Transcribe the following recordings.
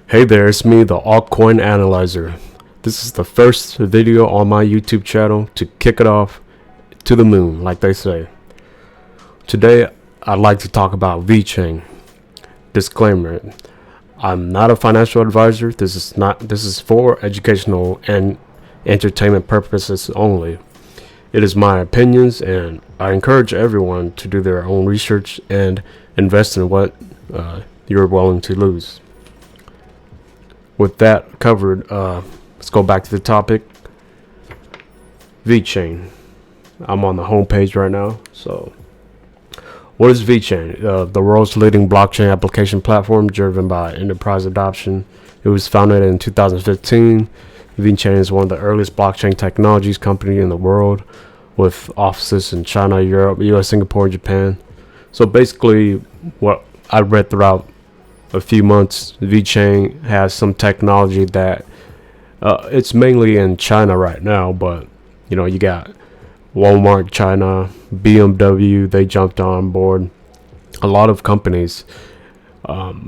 Hey there, it's me, the altcoin analyzer. This is the first video on my YouTube channel to kick it off to the moon, like they say. Today, I'd like to talk about VeChain. Disclaimer: I'm not a financial advisor. This is for educational and entertainment purposes only. It is my opinions, and I encourage everyone to do their own research and invest in what you're willing to lose. With that covered, let's go back to the topic. VeChain. I'm on the home page right now. So, what is VeChain? The world's leading blockchain application platform driven by enterprise adoption. It was founded in 2015. VeChain is one of the earliest blockchain technologies company in the world, with offices in China, Europe, US, Singapore, and Japan. So basically, what I read throughout a few months, VeChain has some technology that it's mainly in China right now, but you got Walmart China, BMW, they jumped on board. A lot of companies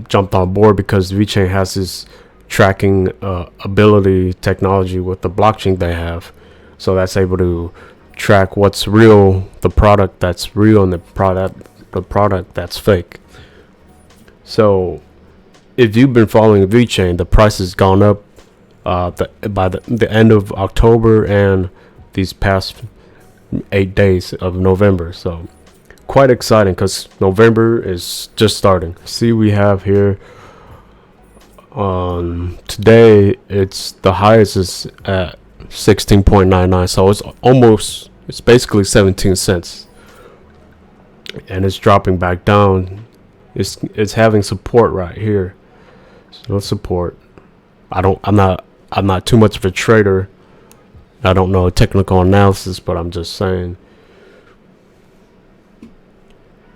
jumped on board because VeChain has this tracking ability technology with the blockchain they have, so that's able to track what's real, the product that's real, and the product that's fake. So if you've been following VeChain, the price has gone up by the end of October and these past 8 days of November. So quite exciting because November is just starting. See, we have here today, it's the highest is at 16.99, so it's basically 17 cents, and it's dropping back down. It's having support right here. So support. I'm not too much of a trader. I don't know technical analysis, but I'm just saying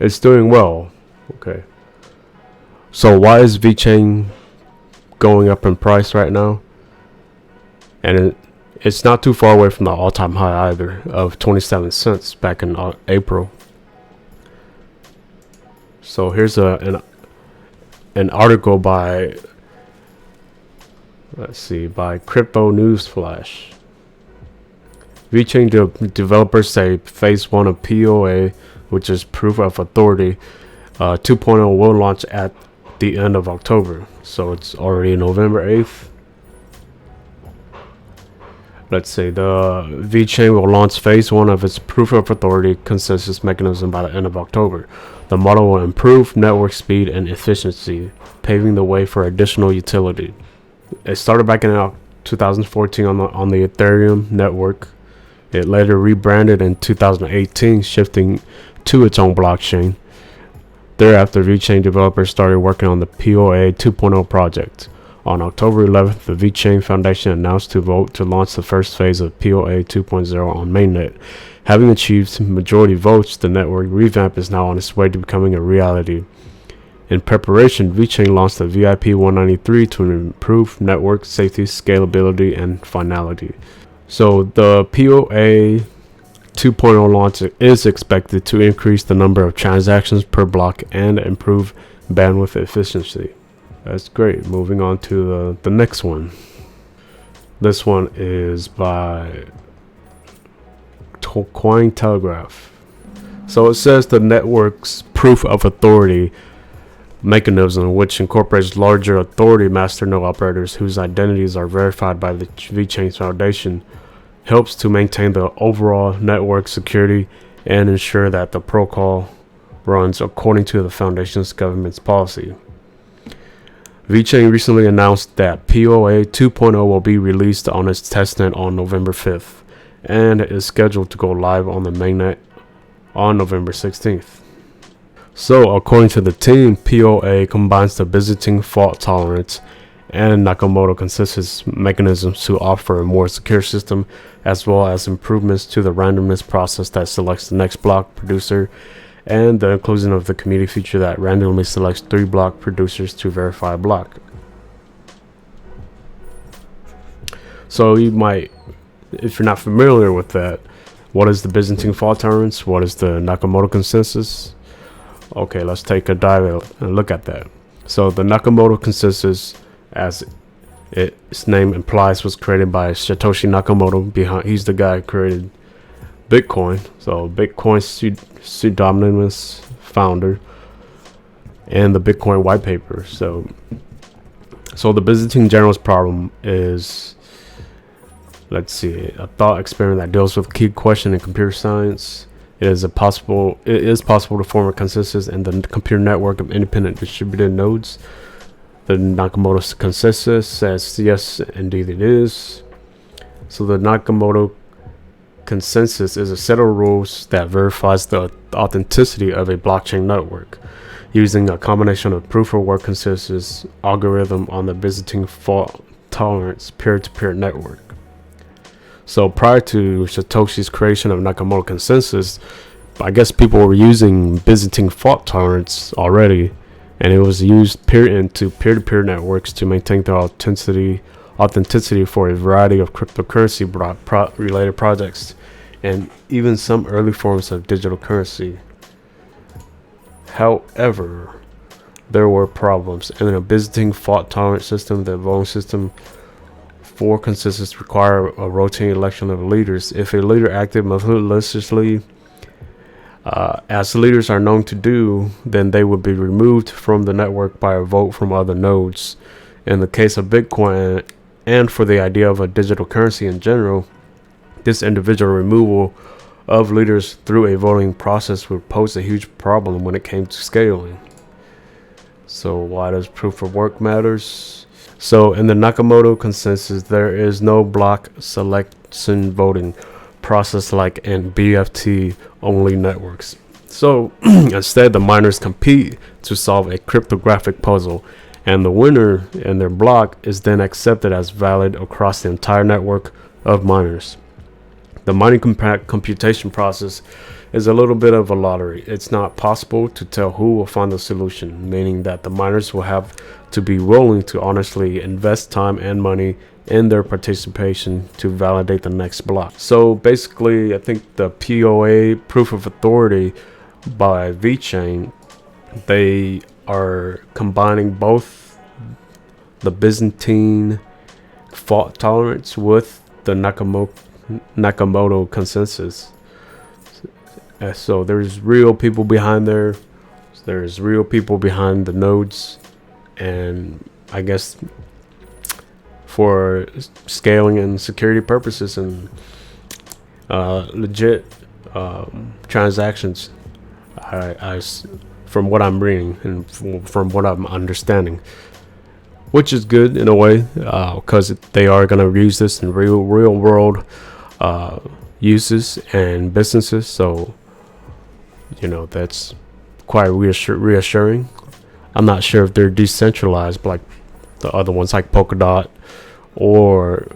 it's doing well. Okay. So why is VeChain going up in price right now? And it's not too far away from the all-time high either of 27 cents back in April. So here's an article by Crypto News Flash. VeChain developers say phase 1 of PoA, which is proof of authority 2.0, will launch at the end of October. So it's already November 8th. Let's say the VeChain will launch phase 1 of its proof of authority consensus mechanism by the end of October. The model will improve network speed and efficiency, paving the way for additional utility. It started back in 2014 on the Ethereum network. It later rebranded in 2018, shifting to its own blockchain. Thereafter, VeChain developers started working on the PoA 2.0 project. On October 11th, the VeChain Foundation announced to vote to launch the first phase of PoA 2.0 on mainnet. Having achieved majority votes, the network revamp is now on its way to becoming a reality. In preparation, VeChain launched the VIP 193 to improve network safety, scalability, and finality. So the PoA 2.0 launch is expected to increase the number of transactions per block and improve bandwidth efficiency. That's great. Moving on to the next one. This one is by Cointelegraph. So it says the network's proof of authority mechanism, which incorporates larger authority masternode operators whose identities are verified by the VeChain Foundation, helps to maintain the overall network security and ensure that the protocol runs according to the Foundation's government's policy. VeChain recently announced that PoA 2.0 will be released on its testnet on November 5th and is scheduled to go live on the mainnet on November 16th. So, according to the team, PoA combines the Byzantine fault tolerance and Nakamoto consensus mechanisms to offer a more secure system, as well as improvements to the randomness process that selects the next block producer, and the inclusion of the community feature that randomly selects 3 block producers to verify a block. So you might, if you're not familiar with that, what is the Byzantine fault tolerance? What is the Nakamoto consensus? Okay, let's take a dive and look at that. So the Nakamoto consensus as its name implies, was created by Satoshi Nakamoto. He's the guy who created Bitcoin. So Bitcoin pseudonymous founder, and the Bitcoin white paper. So the Byzantine general's problem is, let's see, a thought experiment that deals with a key question in computer science. It is possible to form a consensus in the computer network of independent distributed nodes. The Nakamoto consensus says yes, indeed it is. So the Nakamoto consensus is a set of rules that verifies the authenticity of a blockchain network using a combination of proof of work consensus algorithm on the Byzantine fault tolerance peer-to-peer network. So prior to Satoshi's creation of Nakamoto consensus, I guess people were using Byzantine fault tolerance already, and it was used into peer-to-peer networks to maintain their authenticity for a variety of cryptocurrency related projects, and even some early forms of digital currency. However, there were problems. In a Byzantine fault tolerant system, the voting system for consensus require a rotating election of leaders. If a leader acted maliciously, as leaders are known to do, then they would be removed from the network by a vote from other nodes. In the case of Bitcoin, and for the idea of a digital currency in general, this individual removal of leaders through a voting process would pose a huge problem when it came to scaling. So why does proof of work matters? So in the Nakamoto consensus, there is no block selection voting process like in BFT only networks. So instead, the miners compete to solve a cryptographic puzzle, and the winner in their block is then accepted as valid across the entire network of miners. The mining computation process is a little bit of a lottery. It's not possible to tell who will find the solution, meaning that the miners will have to be willing to honestly invest time and money in their participation to validate the next block. So basically, I think the PoA, proof of authority, by VeChain, they are combining both the Byzantine fault tolerance with the Nakamoto consensus. So there's real people behind there. There's real people behind the nodes, and I guess for scaling and security purposes and legit transactions, from what I'm reading and from what I'm understanding, which is good in a way, because they are going to use this in real world uses and businesses. So that's quite reassuring. I'm not sure if they're decentralized like the other ones, like Polkadot or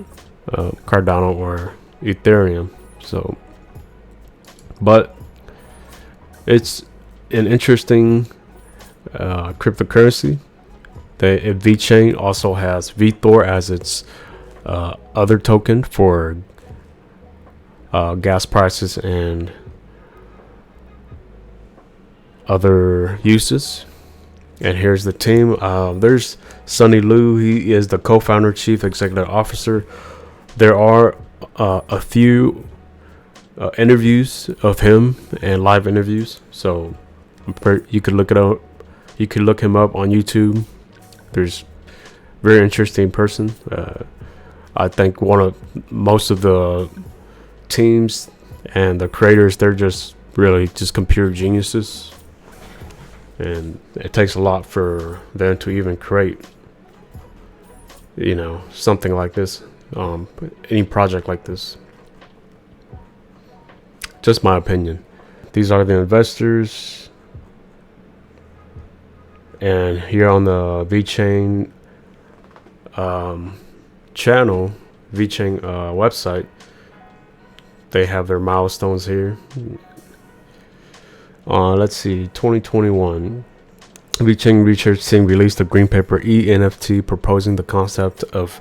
Cardano or Ethereum. So, but it's an interesting cryptocurrency. VeChain also has VeThor as its other token for gas prices and other uses. And here's the team. There's Sunny Liu. He is the co-founder, chief executive officer. There are a few interviews of him and live interviews. So you could look it up. You could look him up on YouTube. There's very interesting person. I think most of the teams and the creators, they're just really just computer geniuses. And it takes a lot for them to even create, something like this, any project like this. Just my opinion. These are the investors. And here on the VeChain channel, VeChain website, they have their milestones here. Let's see, 2021, VeChain research team released a green paper eNFT proposing the concept of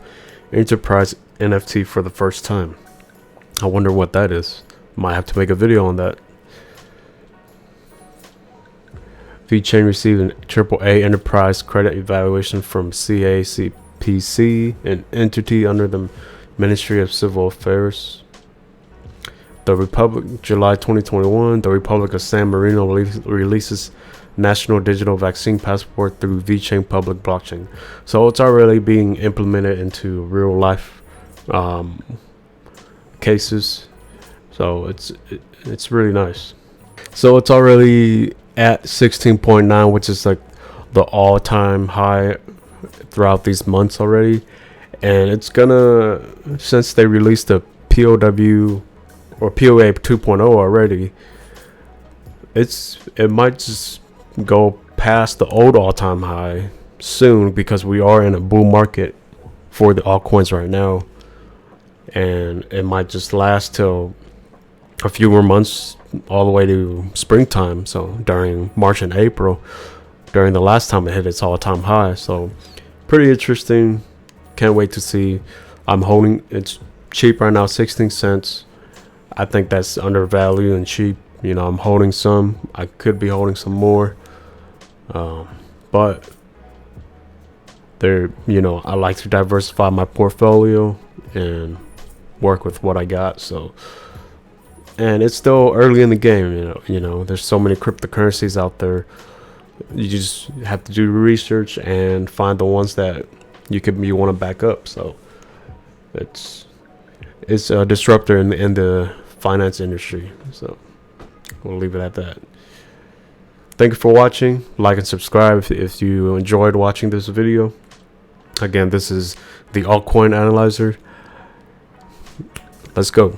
enterprise NFT for the first time. I wonder what that is. Might have to make a video on that. VeChain received an AAA enterprise credit evaluation from CACP PC, an entity under the Ministry of Civil Affairs. The Republic, July 2021, the Republic of San Marino releases National Digital Vaccine Passport through VeChain public blockchain. So it's already being implemented into real life cases. So it's really nice. So it's already at 16.9, which is like the all-time high throughout these months already. And it's gonna, since they released the POW or PoA 2.0 already, it might just go past the old all-time high soon, because we are in a bull market for the altcoins right now, and it might just last till a few more months, all the way to springtime. So during March and April, during the last time it hit its all-time high. So pretty interesting. Can't wait to see. I'm holding, it's cheap right now, 16 cents. I think that's undervalued and cheap. You know, I'm holding some. I could be holding some more, but there, you know, I like to diversify my portfolio and work with what I got. So, and it's still early in the game. You know, there's so many cryptocurrencies out there. You just have to do research and find the ones that you want to back up. So it's a disruptor in the finance industry. So we'll leave it at that. Thank you for watching. Like and subscribe if you enjoyed watching this video. Again, this is the altcoin analyzer. Let's go.